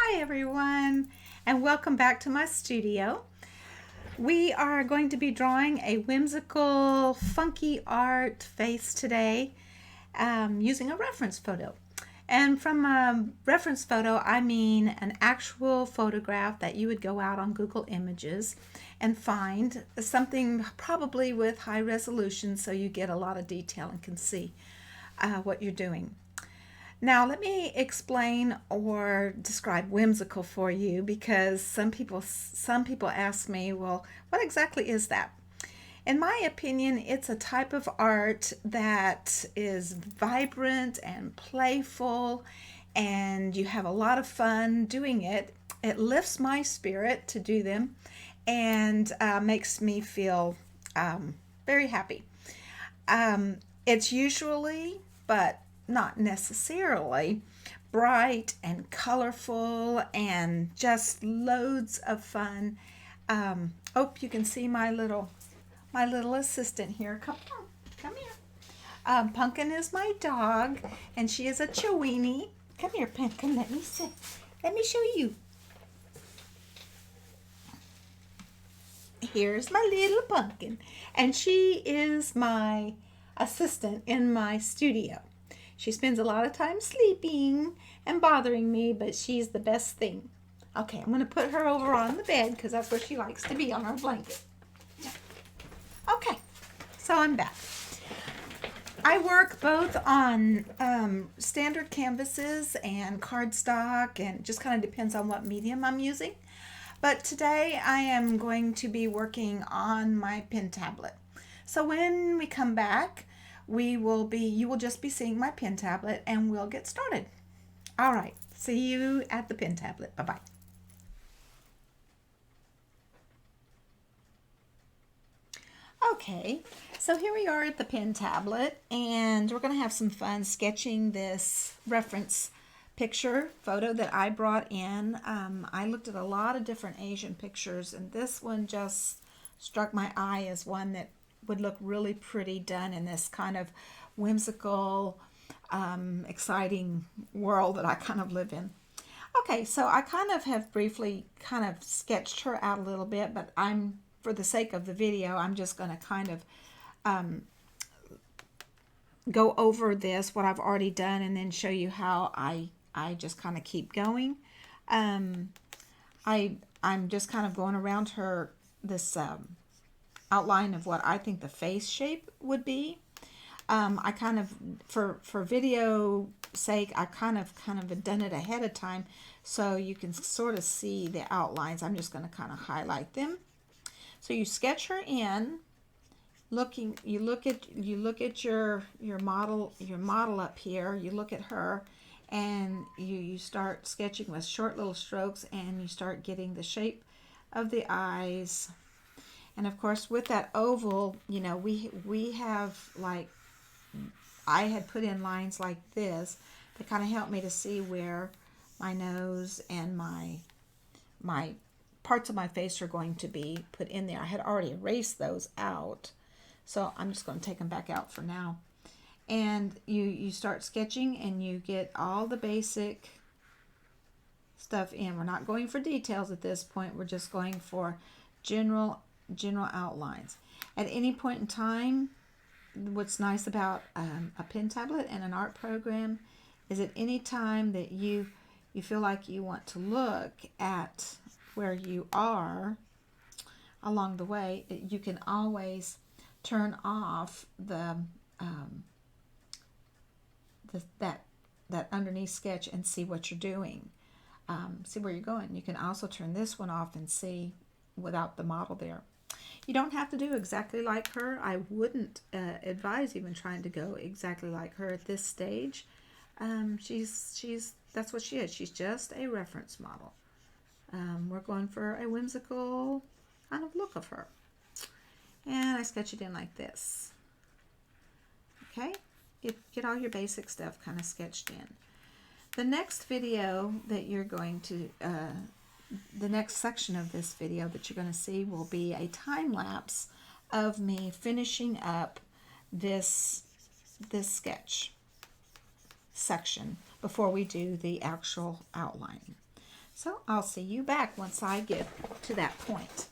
Hi everyone, and welcome back to my studio. We are going to be drawing a whimsical, funky art face today using a reference photo. And from a reference photo, I mean an actual photograph that you would go out on Google Images and find something probably with high resolution so you get a lot of detail and can see what you're doing. Now, let me explain or describe whimsical for you because some people ask me, well, what exactly is that? In my opinion, it's a type of art that is vibrant and playful, and you have a lot of fun doing it. It lifts my spirit to do them and makes me feel very happy. It's usually, but not necessarily, bright and colorful and just loads of fun. Oh, you can see my little assistant here. Come here. Pumpkin is my dog, and she is a Chiweenie. Come here, Pumpkin. Let me sit. Let me show you. Here's my little pumpkin, and she is my assistant in my studio. She spends a lot of time sleeping and bothering me, but she's the best thing. Okay, I'm going to put her over on the bed because that's where she likes to be, on her blanket. Okay, so I'm back. I work both on standard canvases and cardstock, and it just kind of depends on what medium I'm using. But today I am going to be working on my pen tablet. So when we come back, you will just be seeing my pen tablet, and we'll get started. All right, see you at the pen tablet. Bye-bye. Okay, so here we are at the pen tablet, and we're going to have some fun sketching this reference picture photo that I brought in. I looked at a lot of different Asian pictures, and this one just struck my eye as one that would look really pretty done in this kind of whimsical, exciting world that I kind of live in. Okay, so I kind of have briefly kind of sketched her out a little bit, but for the sake of the video, I'm just going to kind of go over this, what I've already done, and then show you how I just kind of keep going. I'm just kind of going around her, this outline of what I think the face shape would be. I kind of, for video sake, I kind of done it ahead of time so you can sort of see the outlines. I'm just going to kind of highlight them. So you sketch her in, you look at your model up here. You look at her, and you start sketching with short little strokes, and you start getting the shape of the eyes. And of course, with that oval, we have, like, I had put in lines like this to kind of help me to see where my nose and my parts of my face are going to be put in there. I had already erased those out, so I'm just going to take them back out for now. And you start sketching, and you get all the basic stuff in. We're not going for details at this point. We're just going for general outlines. At any point in time, what's nice about a pen tablet and an art program is at any time that you feel like you want to look at where you are along the way, you can always turn off that underneath sketch and see what you're doing. See where you're going. You can also turn this one off and see without the model there. You don't have to do exactly like her. I wouldn't advise even trying to go exactly like her at this stage. That's what she is. She's just a reference model. We're going for a whimsical kind of look of her. And I sketch it in like this. Okay? Get all your basic stuff kind of sketched in. The next video that you're going to, the next section of this video that you're going to see will be a time lapse of me finishing up this sketch section before we do the actual outline. So I'll see you back once I get to that point.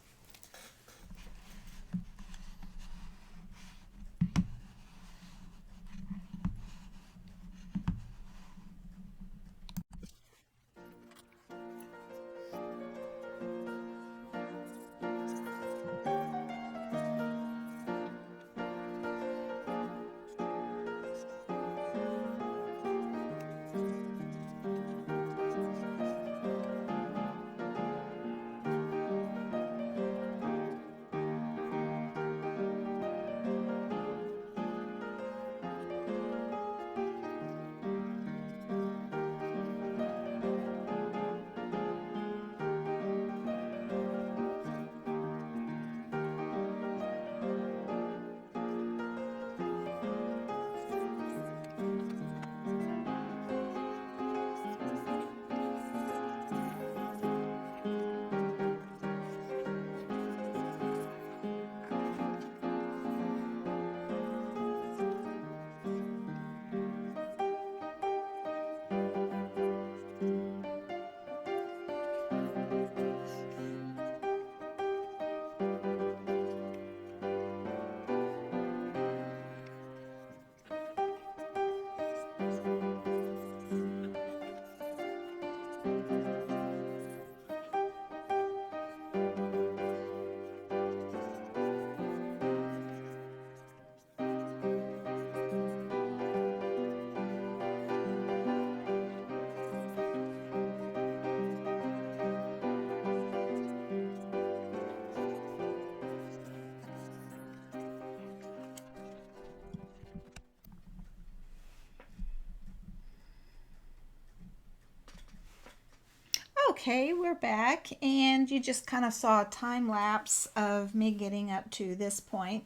Okay, we're back, and you just kind of saw a time lapse of me getting up to this point.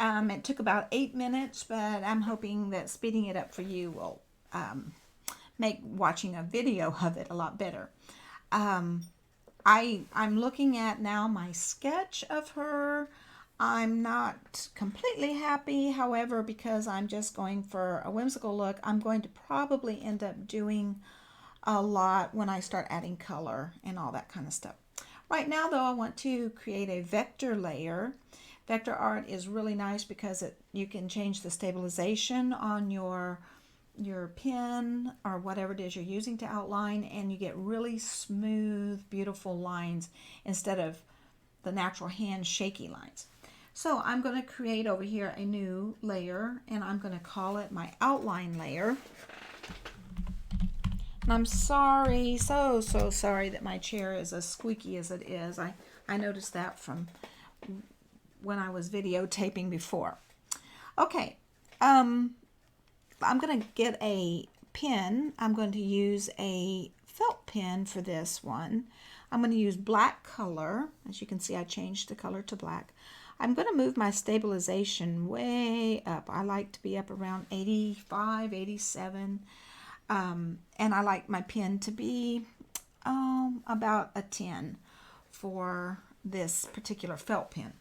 It took about 8 minutes, but I'm hoping that speeding it up for you will make watching a video of it a lot better. I'm looking at now my sketch of her. I'm not completely happy, however, because I'm just going for a whimsical look. I'm going to probably end up doing a lot when I start adding color and all that kind of stuff. Right now though, I want to create a vector layer. Vector art is really nice because you can change the stabilization on your pen or whatever it is you're using to outline, and you get really smooth, beautiful lines instead of the natural hand shaky lines. So I'm going to create over here a new layer, and I'm going to call it my outline layer. And I'm sorry, so sorry that my chair is as squeaky as it is. I noticed that from when I was videotaping before. Okay, I'm going to get a pen. I'm going to use a felt pen for this one. I'm going to use black color. As you can see, I changed the color to black. I'm going to move my stabilization way up. I like to be up around 85, 87. And I like my pen to be about a 10 for this particular felt pen.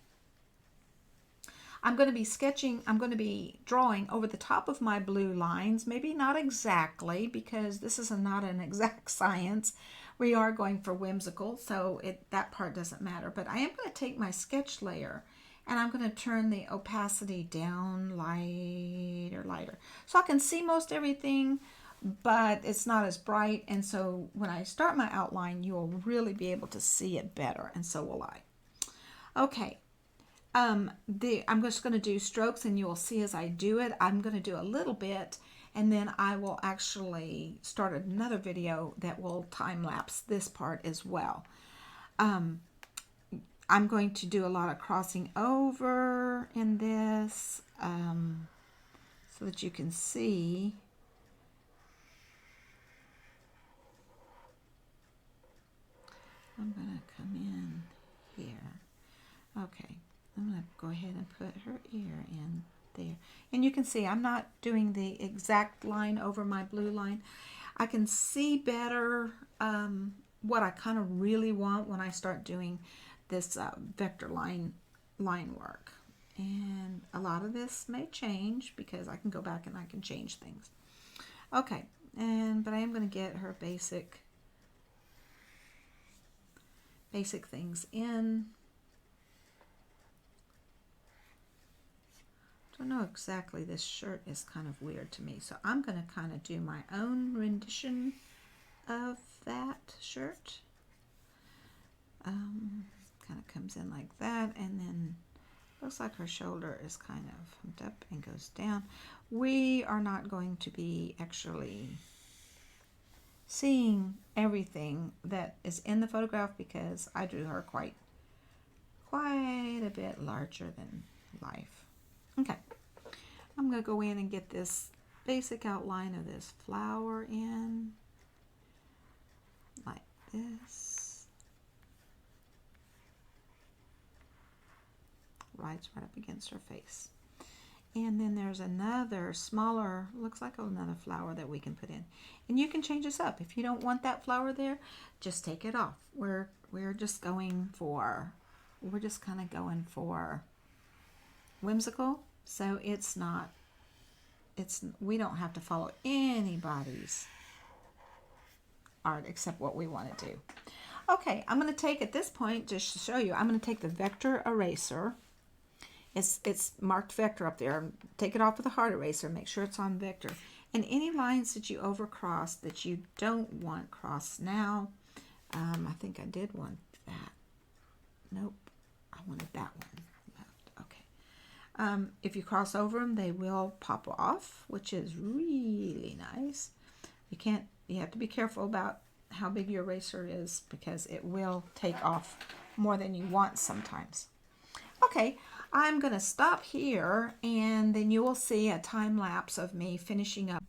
I'm going to be drawing over the top of my blue lines, maybe not exactly, because this is not an exact science. We are going for whimsical, so that part doesn't matter. But I am going to take my sketch layer, and I'm going to turn the opacity down lighter, so I can see most everything, but it's not as bright, and so when I start my outline, you will really be able to see it better, and so will I. Okay, I'm just going to do strokes, and you will see as I do it. I'm going to do a little bit, and then I will actually start another video that will time lapse this part as well. I'm going to do a lot of crossing over in this so that you can see. I'm going to come in here. Okay, I'm going to go ahead and put her ear in there. And you can see I'm not doing the exact line over my blue line. I can see better what I kind of really want when I start doing this vector line work. And a lot of this may change because I can go back and I can change things. Okay, but I am going to get her basic basic things in. I don't know exactly, this shirt is kind of weird to me, so I'm going to kind of do my own rendition of that shirt. Kind of comes in like that, and then looks like her shoulder is kind of humped up and goes down. We are not going to be actually seeing everything that is in the photograph because I drew her quite a bit larger than life. Okay, I'm going to go in and get this basic outline of this flower in like this. Right up against her face. And then there's another smaller, looks like another flower that we can put in. And you can change this up. If you don't want that flower there, just take it off. We're just going for, we're just kind of going for whimsical. So it's not, we don't have to follow anybody's art except what we want to do. Okay, I'm going to take, at this point, just to show you, I'm going to take the vector eraser. It's marked vector up there. Take it off with a hard eraser. Make sure it's on vector. And any lines that you overcross that you don't want crossed now, I think I did want that. Nope, I wanted that one left. Okay. If you cross over them, they will pop off, which is really nice. You have to be careful about how big your eraser is because it will take off more than you want sometimes. Okay, I'm going to stop here and then you will see a time lapse of me finishing up.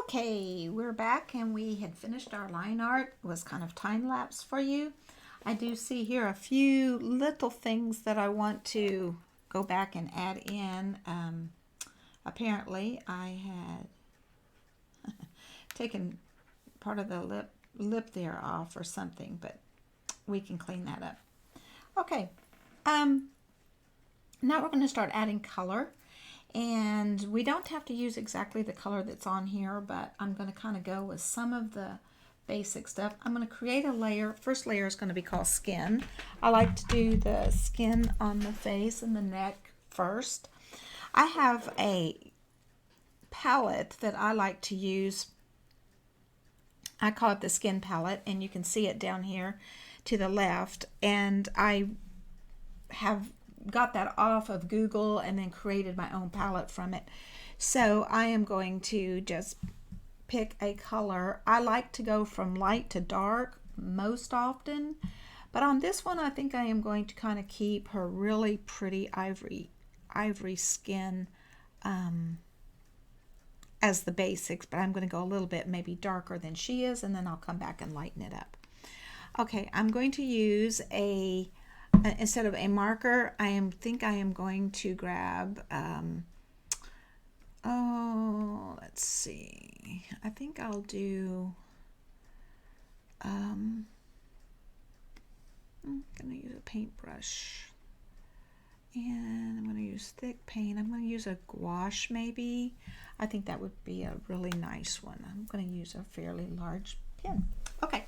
Okay, we're back and we had finished our line art. It was kind of time lapse for you. I do see here a few little things that I want to go back and add in. Apparently I had taken part of the lip there off or something, but we can clean that up. Okay, now we're going to start adding color. And we don't have to use exactly the color that's on here, but I'm going to kind of go with some of the basic stuff. I'm going to create a layer. First layer is going to be called skin. I like to do the skin on the face and the neck first. I have a palette that I like to use. I call it the skin palette, and you can see it down here to the left. And I have got that off of Google and then created my own palette from it. So I am going to just pick a color. I like to go from light to dark most often, but on this one I think I am going to kind of keep her really pretty ivory skin as the basics, but I'm going to go a little bit maybe darker than she is, and then I'll come back and lighten it up. Okay, I'm going to use instead of a marker, I think I am going to grab, let's see, I think I'll do, I'm going to use a paintbrush, and I'm going to use thick paint. I'm going to use a gouache maybe. I think that would be a really nice one. I'm going to use a fairly large pen. Okay,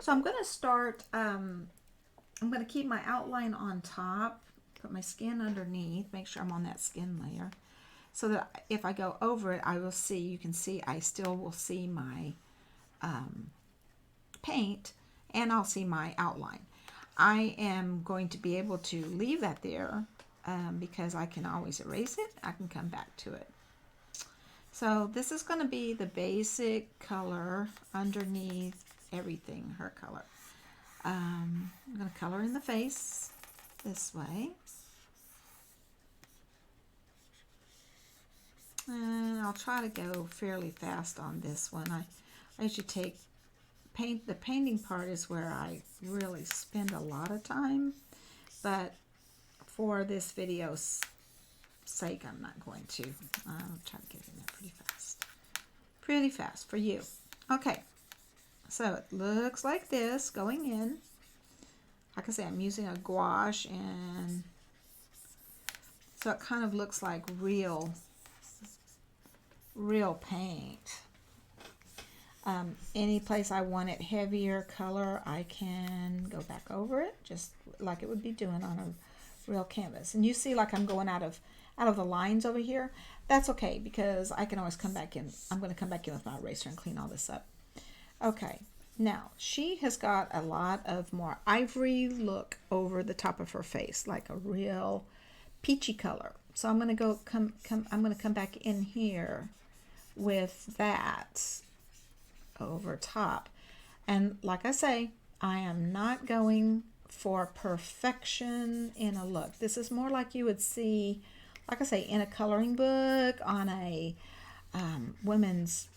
So I'm going to start, I'm going to keep my outline on top, put my skin underneath, make sure I'm on that skin layer, so that if I go over it, I will see, you can see, I still will see my paint, and I'll see my outline. I am going to be able to leave that there because I can always erase it. I can come back to it. So this is going to be the basic color underneath everything, her color. I'm going to color in the face this way. And I'll try to go fairly fast on this one. I usually take paint. The painting part is where I really spend a lot of time, but for this video's sake, I'm not going to. I'll try to get in there pretty fast for you. Okay, so it looks like this going in. Like I say, I'm using a gouache, and so it kind of looks like real paint. Any place I want it heavier color, I can go back over it, just like it would be doing on a real canvas. And you see, like I'm going out of the lines over here. That's okay, because I can always come back in. I'm going to come back in with my eraser and clean all this up. Okay, now she has got a lot of more ivory look over the top of her face, like a real peachy color. So I'm going to I'm going to come back in here with that over top. And like I say, I am not going for perfection in a look. This is more like you would see, like I say, in a coloring book, on a women's,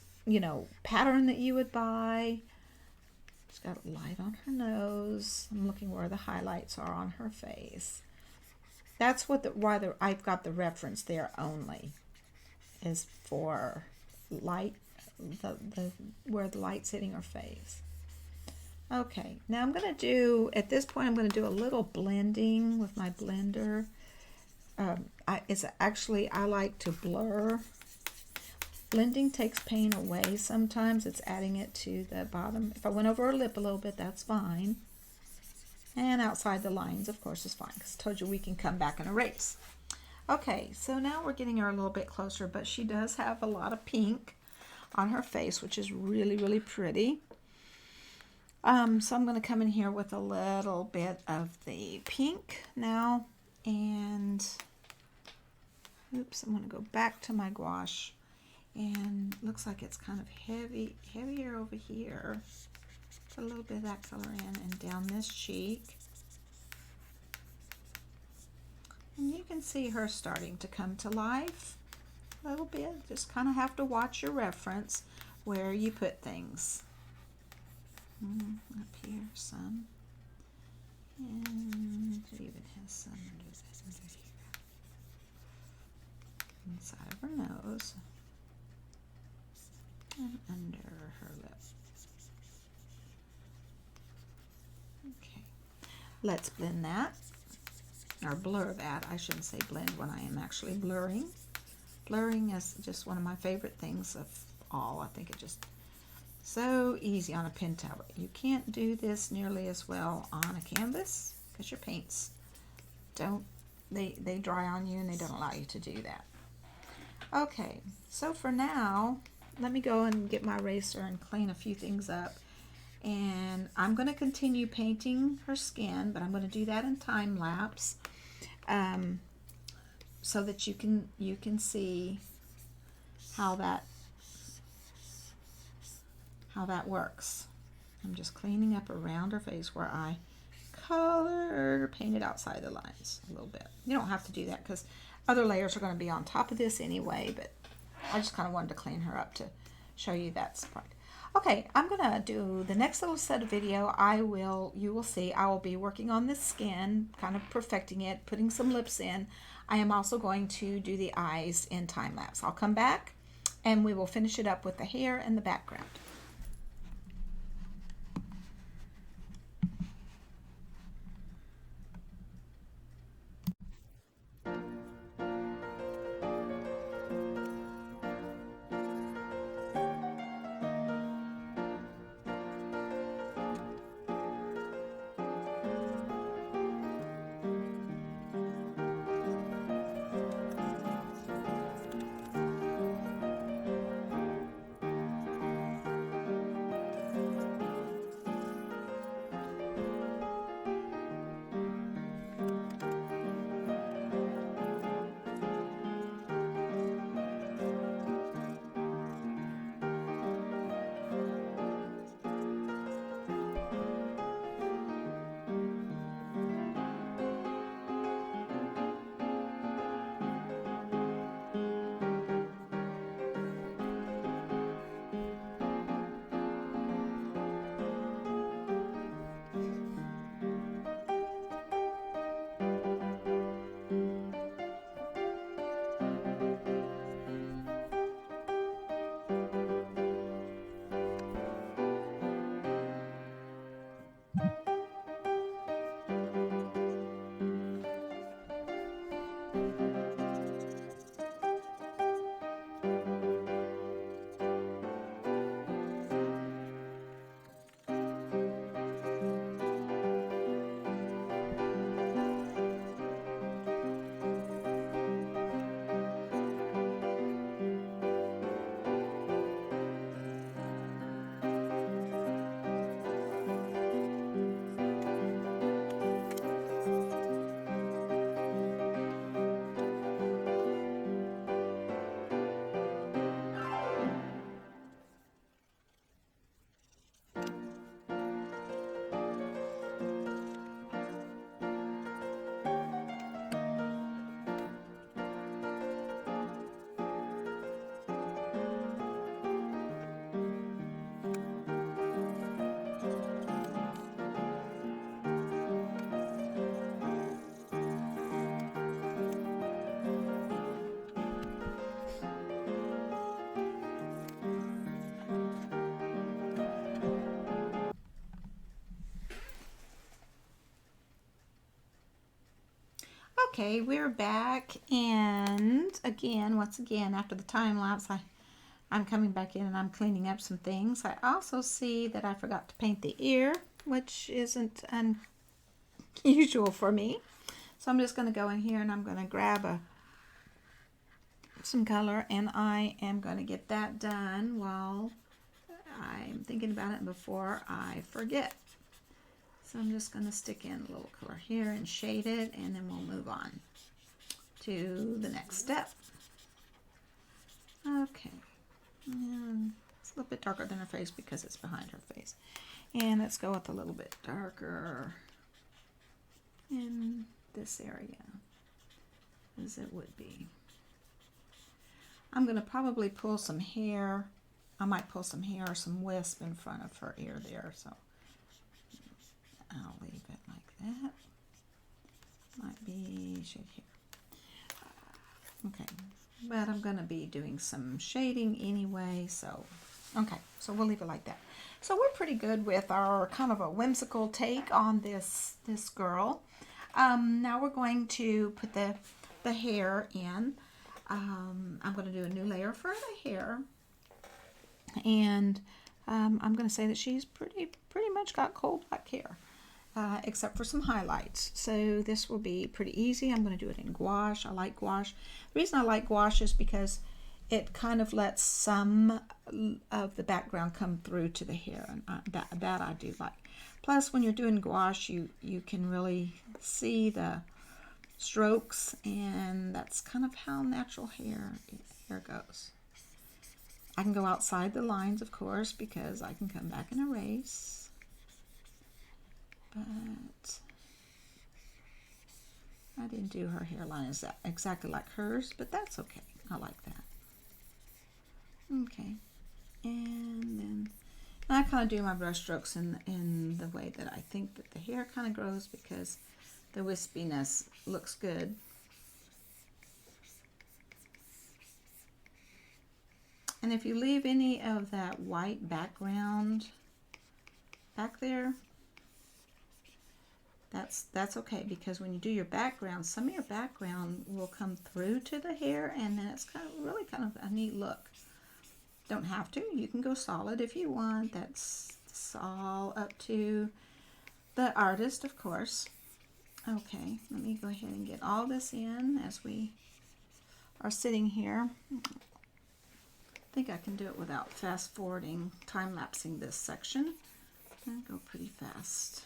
pattern that you would buy. She's got light on her nose. I'm looking where the highlights are on her face. That's what I've got the reference there only, is for light, where the light's hitting her face. Okay, now I'm going to do, at this point, I'm going to do a little blending with my blender. I like to blur. Blending takes paint away sometimes. It's adding it to the bottom. If I went over her lip a little bit, that's fine. And outside the lines, of course, is fine, because I told you we can come back and erase. Okay, so now we're getting her a little bit closer, but she does have a lot of pink on her face, which is really, really pretty. So I'm going to come in here with a little bit of the pink now, and oops, I'm going to go back to my gouache, and looks like it's kind of heavier over here. Put a little bit of that color in and down this cheek. And you can see her starting to come to life a little bit. Just kind of have to watch your reference where you put things. Up here some. And it even has some under here. Inside of her nose. And under her lip. Okay. Let's blend that. Or blur that. I shouldn't say blend when I am actually blurring. Blurring is just one of my favorite things of all. I think it just so easy on a pen tablet. You can't do this nearly as well on a canvas because your paints they dry on you and they don't allow you to do that. Okay, so for now, let me go and get my eraser and clean a few things up. And I'm going to continue painting her skin, but I'm going to do that in time lapse, so that you can see how that works. I'm just cleaning up around her face where I painted outside the lines a little bit. You don't have to do that because other layers are going to be on top of this anyway, but I just kind of wanted to clean her up to show you that part. Okay, I'm going to do the next little set of video. You will see, I will be working on this skin, kind of perfecting it, putting some lips in. I am also going to do the eyes in time lapse. I'll come back and we will finish it up with the hair and the background. Okay, we're back, and again, once again, after the time lapse, I'm coming back in and I'm cleaning up some things. I also see that I forgot to paint the ear, which isn't unusual for me. So I'm just going to go in here and I'm going to grab some color, and I am going to get that done while I'm thinking about it before I forget. So I'm just going to stick in a little color here and shade it, and then we'll move on to the next step. Okay, and it's a little bit darker than her face because it's behind her face. And let's go with a little bit darker in this area as it would be. I'm going to probably pull some hair. I might pull some hair or some wisp in front of her ear there, so I'll leave it like that. Might be shade here. Okay, but I'm going to be doing some shading anyway, so okay, so we'll leave it like that. So we're pretty good with our kind of a whimsical take on this girl. Now we're going to put the hair in. I'm going to do a new layer for the hair, and I'm going to say that she's pretty much got coal black hair, except for some highlights. So this will be pretty easy. I'm going to do it in gouache. I like gouache. The reason I like gouache is because it kind of lets some of the background come through to the hair, and that I do like. Plus, when you're doing gouache, you can really see the strokes, and that's kind of how natural hair goes. I can go outside the lines, of course, because I can come back and erase, but I didn't do her hairline exactly like hers, but that's okay. I like that. Okay, and then I kind of do my brush strokes in the way that I think that the hair kind of grows, because the wispiness looks good. And if you leave any of that white background back there, that's okay, because when you do your background, some of your background will come through to the hair, and then it's really kind of a neat look. Don't have to. You can go solid if you want. That's all up to the artist, of course. Okay, let me go ahead and get all this in as we are sitting here. I think I can do it without fast forwarding, time lapsing this section. And go pretty fast.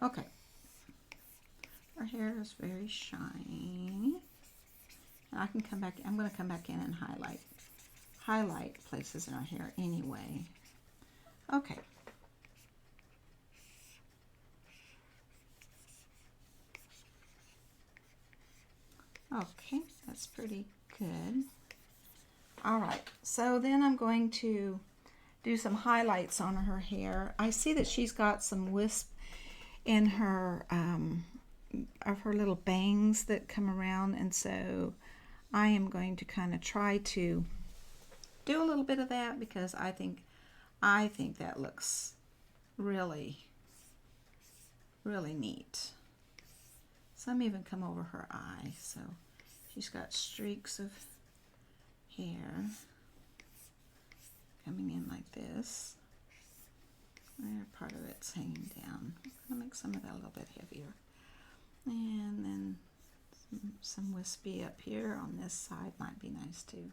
Okay. Her hair is very shiny. And I can come back, I'm going to come back in and highlight places in our hair anyway. Okay. Okay, that's pretty good. All right, so then I'm going to do some highlights on her hair. I see that she's got some wisp in her of her little bangs that come around, and so I am going to kind of try to do a little bit of that, because I think that looks really neat. Some even come over her eye, so she's got streaks of hair coming in like this. There, part of it's hanging down. I'll make some of that a little bit heavier. And then some wispy up here on this side might be nice too.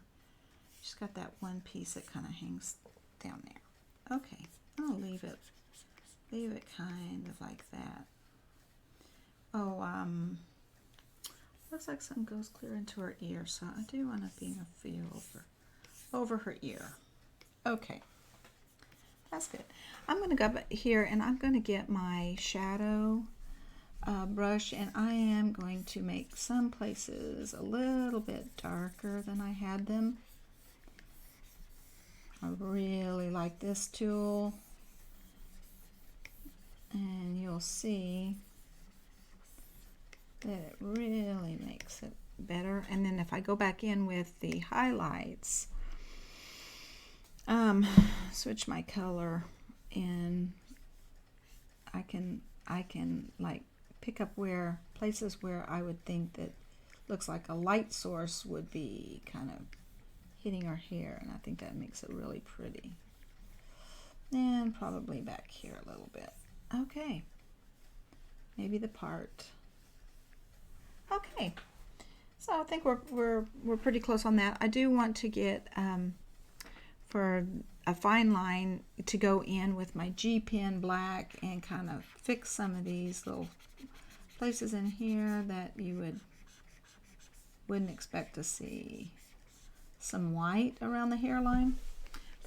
She's got that one piece that kind of hangs down there. Okay, I'll leave it kind of like that. Oh, looks like something goes clear into her ear, so I do want to be in a feel over her ear. Okay, that's good. I'm going to go back here and I'm going to get my shadow brush, and I am going to make some places a little bit darker than I had them. I really like this tool, and you'll see that it really makes it better. And then if I go back in with the highlights, switch my color, and I can like pick up where places where I would think that looks like a light source would be kind of hitting our hair, and I think that makes it really pretty. And probably back here a little bit. Okay, maybe the part. Okay, so I think we're pretty close on that. I do want to get for a fine line to go in with my G pen black and kind of fix some of these little places in here that you wouldn't expect to see. Some white around the hairline.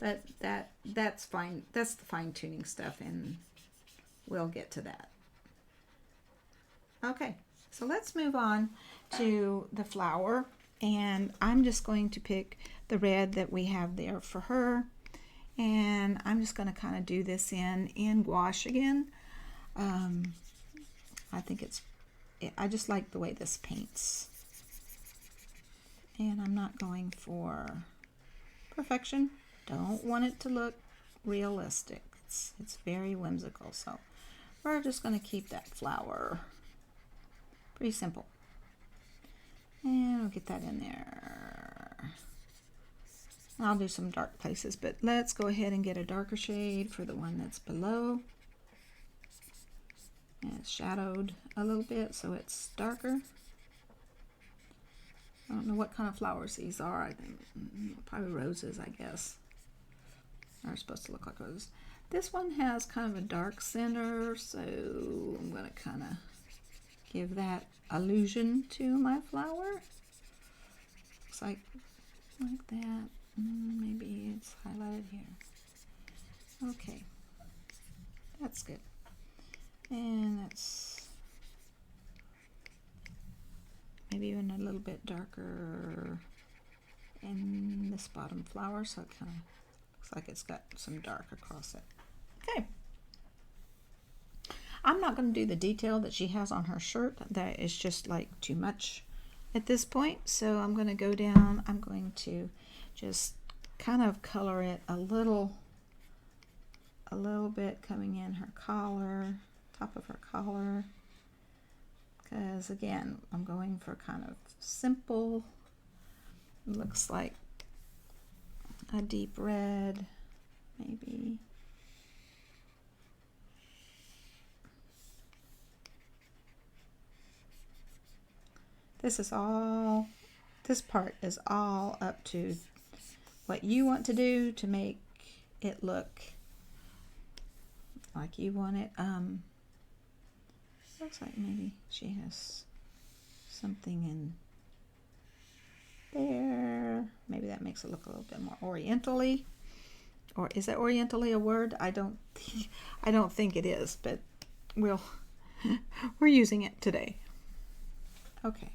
That's fine. That's the fine-tuning stuff, and we'll get to that. Okay, so let's move on to the flower, and I'm just going to pick the red that we have there for her, and I'm just going to kind of do this in gouache again. I think I just like the way this paints, and I'm not going for perfection. Don't want it to look realistic. It's very whimsical, so we're just going to keep that flower pretty simple. And we'll get that in there. I'll do some dark places, but let's go ahead and get a darker shade for the one that's below. And it's shadowed a little bit, so it's darker. I don't know what kind of flowers these are. I think probably roses, I guess. Are supposed to look like roses. This one has kind of a dark center, so I'm going to kind of give that illusion to my flower. Looks like that. Maybe it's highlighted here. Okay, that's good. And that's maybe even a little bit darker in this bottom flower, so it kind of looks like it's got some dark across it. Okay. I'm not going to do the detail that she has on her shirt. That is just like too much at this point. So I'm going to go down. I'm going to just kind of color it a little bit coming in her collar, top of her collar. Because again, I'm going for kind of simple. It looks like a deep red, maybe. This part is all up to what you want to do to make it look like you want it. Looks like maybe she has something in there. Maybe that makes it look a little bit more oriental-y. Or is that oriental-y a word? I don't think it is, but we're using it today. Okay.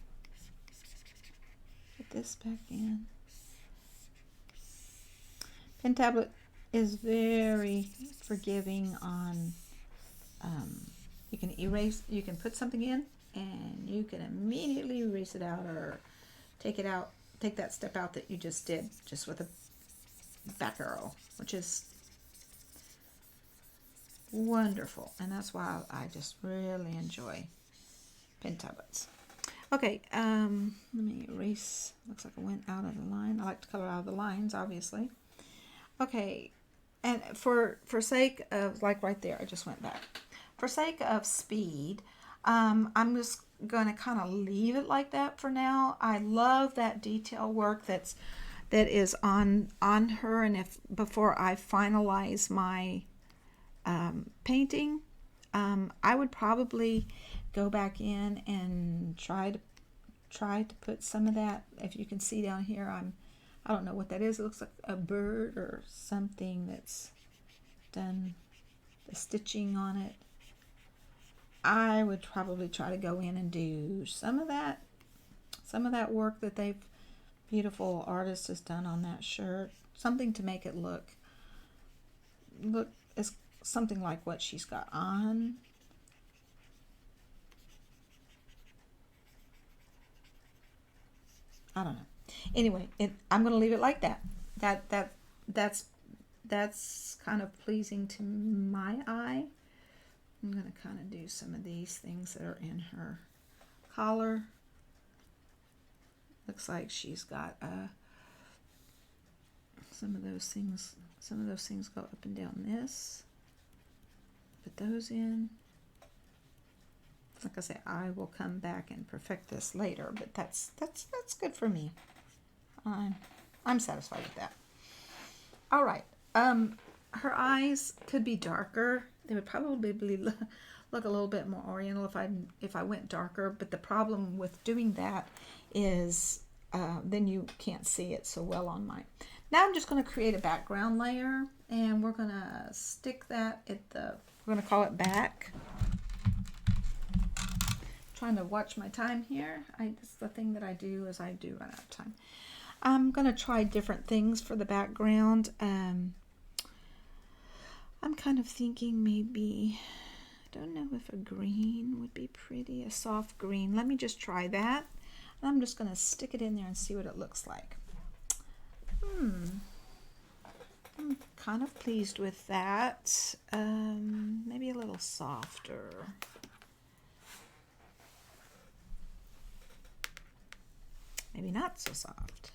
Put this back in. Pen Tablet is very forgiving on you can erase, you can put something in and you can immediately erase it out or take it out, take that step out that you just did just with a back arrow, which is wonderful, and that's why I just really enjoy pen tablets. Okay, let me erase. Looks like I went out of the line. I like to color out of the lines, obviously. Okay, and for sake of, like right there, I just went back. For sake of speed, I'm just going to kind of leave it like that for now. I love that detail work that is on her, and if before I finalize my painting, I would probably go back in and try to put some of that. If you can see down here, I don't know what that is. It looks like a bird or something that's done the stitching on it. I would probably try to go in and do some of that work that beautiful artist has done on that shirt. Something to make it look as something like what she's got on. I don't know. Anyway, I'm going to leave it like that. That's kind of pleasing to my eye. I'm going to kind of do some of these things that are in her collar. Looks like she's got some of those things. Some of those things go up and down this. Put those in. Like I say, I will come back and perfect this later, but that's good for me. I'm satisfied with that. All right. Her eyes could be darker. They would probably look a little bit more oriental if I went darker. But the problem with doing that is then you can't see it so well on mine. Now I'm just going to create a background layer, and we're going to stick that at the. We're going to call it back. Trying to watch my time here. This is the thing that I do is I do run out of time. I'm going to try different things for the background. I'm kind of thinking maybe, I don't know if a green would be pretty, a soft green. Let me just try that. I'm just going to stick it in there and see what it looks like. I'm kind of pleased with that. Maybe a little softer. Maybe not so soft.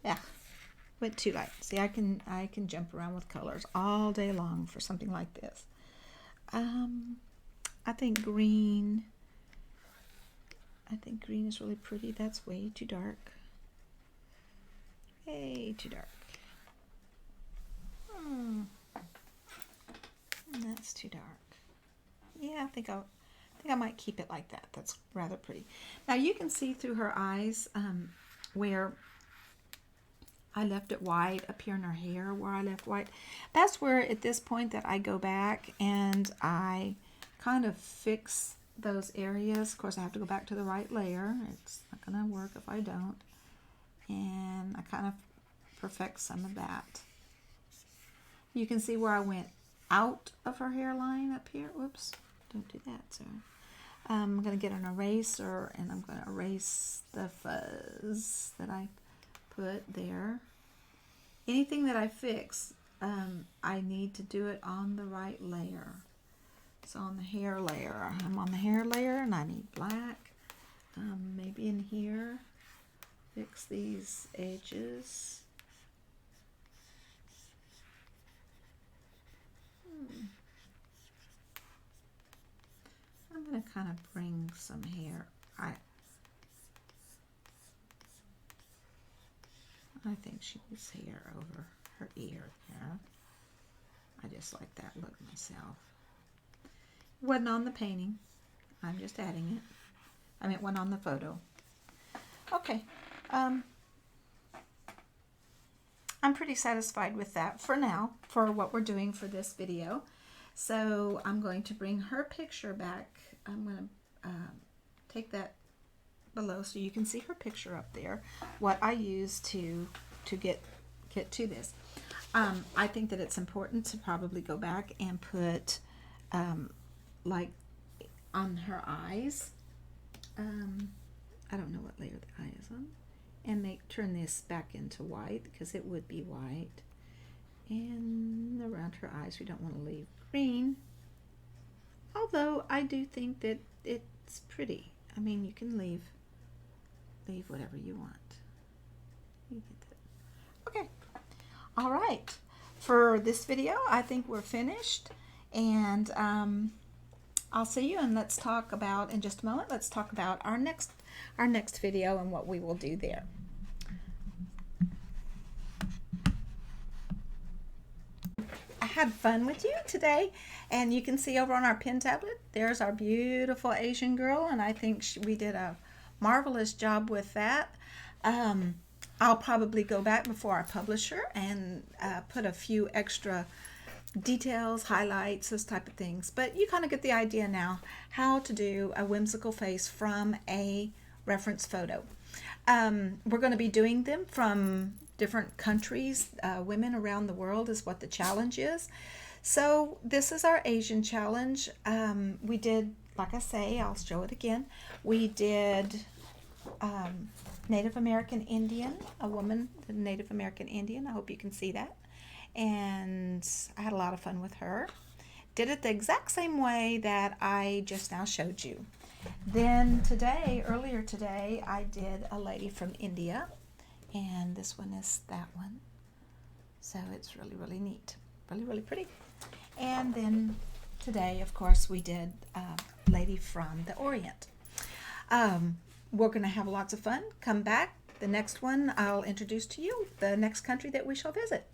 Yeah, went too light. See, I can jump around with colors all day long for something like this. I think green. I think green is really pretty. That's way too dark. Way too dark. That's too dark. Yeah, I think I might keep it like that. That's rather pretty. Now you can see through her eyes where I left it white up here in her hair, where I left white. That's where at this point that I go back and I kind of fix those areas. Of course, I have to go back to the right layer. It's not going to work if I don't. And I kind of perfect some of that. You can see where I went out of her hairline up here. Whoops, don't do that, sir. I'm going to get an eraser and I'm going to erase the fuzz that I put there. Anything that I fix, I need to do it on the right layer. So on the hair layer, I'm on the hair layer and I need black. Maybe in here, fix these edges. I'm going to kind of bring some hair. I think she needs hair over her ear there. I just like that look myself. It wasn't on the painting. I'm just adding it. I mean, it went on the photo. Okay. I'm pretty satisfied with that for now, for what we're doing for this video. So I'm going to bring her picture back. I'm going to take that below so you can see her picture up there, what I use to get to this. I think that it's important to probably go back and put like on her eyes, I don't know what layer the eye is on, and turn this back into white because it would be white, and around her eyes we don't want to leave green, although I do think that it's pretty. I mean, you can leave whatever you want. You get that. Okay. All right. For this video, I think we're finished, and I'll see you, and let's talk about, in just a moment, let's talk about our next video and what we will do there. I had fun with you today, and you can see over on our pen tablet, there's our beautiful Asian girl, and I think we did a marvelous job with that. I'll probably go back before I publish her and put a few extra details, highlights, those type of things. But you kind of get the idea now how to do a whimsical face from a reference photo. We're going to be doing them from different countries. Women around the world is what the challenge is. So this is our Asian challenge. We did, like I say, I'll show it again. We did Native American Indian, a woman, the Native American Indian. I hope you can see that. And I had a lot of fun with her. Did it the exact same way that I just now showed you. Then today, earlier today, I did a lady from India, and this one is that one. So it's really, really neat. Really, really pretty. And then today, of course, we did a lady from the Orient. We're going to have lots of fun. Come back. The next one I'll introduce to you the next country that we shall visit.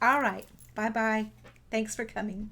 All right. Bye-bye. Thanks for coming.